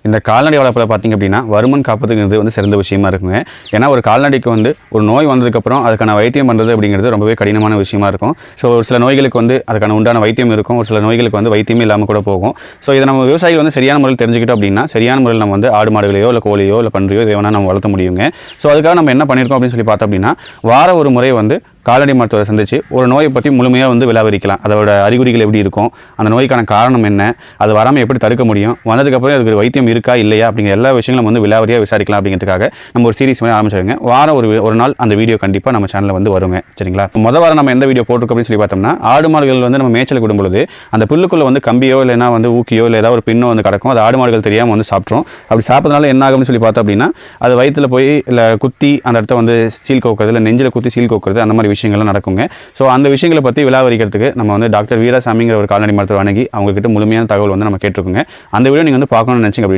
இந்த கால்நடை வளர்ப்பில் பார்த்திங்க அப்படின்னா வருமன் காப்பதுங்கிறது வந்து சிறந்த விஷயமா இருக்குங்க. ஏன்னா ஒரு கால்நடைக்கு வந்து ஒரு நோய் வந்ததுக்கப்புறம் அதுக்கான வைத்தியம் பண்ணுறது அப்படிங்கிறது ரொம்பவே கடினமான விஷயமா இருக்கும். ஸோ ஒரு சில நோய்களுக்கு வந்து அதுக்கான உண்டான வைத்தியம் இருக்கும், ஒரு சில நோய்களுக்கு வந்து வைத்தியமே இல்லாமல் கூட போகும். ஸோ இதை நம்ம விவசாயிகள் வந்து சரியான முறையில் தெரிஞ்சுக்கிட்டோம் அப்படின்னா சரியான முறையில் நம்ம வந்து ஆடு மாடுகளையோ இல்லை கோழியோ இல்லை பன்றியோ இதை வேணால் நம்ம வளர்த்த முடியுங்க. ஸோ அதுக்காக நம்ம என்ன பண்ணியிருக்கோம் அப்படின்னு சொல்லி பார்த்தோம் அப்படின்னா வார ஒரு முறை வந்து கால்நடை மருத்துவரை சந்தித்து ஒரு நோயை பற்றி முழுமையாக வந்து விலாவரிக்கலாம். அதோட அறிகுறிகள் எப்படி இருக்கும், அந்த நோய்க்கான காரணம் என்ன, அது வராமல் எப்படி தடுக்க முடியும், வந்ததுக்கப்புறம் அதுக்கு வைத்தியம் இருக்கா இல்லையா அப்படிங்கிற எல்லா விஷயங்களும் வந்து விலாவரியாக விசாரிக்கலாம். அப்படிங்கிறதுக்காக நம்ம ஒரு சீரிஸ் மாதிரி ஆரம்பிச்சிருங்க. வாரம் ஒரு நாள் அந்த வீடியோ கண்டிப்பாக நம்ம சேனலில் வந்து வருங்க. சரிங்களா? முதல் வாரம் நம்ம எந்த வீடியோ போட்டிருக்கோம் அப்படின்னு சொல்லி பார்த்தோம்னா ஆடு மாடுகள் வந்து நம்ம மேய்ச்சலுக்கு விடும்பொழுது அந்த புல்லுக்குள்ளே வந்து கம்பியோ இல்லைனா வந்து ஊக்கியோ இல்லை ஏதாவது ஒரு பின்னோ வந்து கிடக்கும். அது ஆடு மாடுகள் தெரியாமல் வந்து சாப்பிட்றோம். அப்படி சாப்பிட்றதுனால என்ன ஆகும்னு சொல்லி பார்த்தோம் அப்படின்னா அது வயிற்றில் போய் இல்லை குத்தி அந்த இடத்த வந்து சீல் கோக்குறது, இல்லை நெஞ்சில் குத்தி சீல் கோக்குறது, அந்த மாதிரி விஷயங்கள்லாம் நடக்குங்க. ஸோ அந்த விஷயங்களை பற்றி விலாவரிக்கிறதுக்கு நம்ம வந்து டாக்டர் வீராசாமிங்கிற ஒரு கால்நடை மருத்துவர் அணுகி அவங்ககிட்ட முழுமையான தகவல் வந்து நம்ம கேட்டிருக்கோங்க. அந்த வீடியோ நீங்கள் வந்து பார்க்கணும்னு நினச்சிங்க.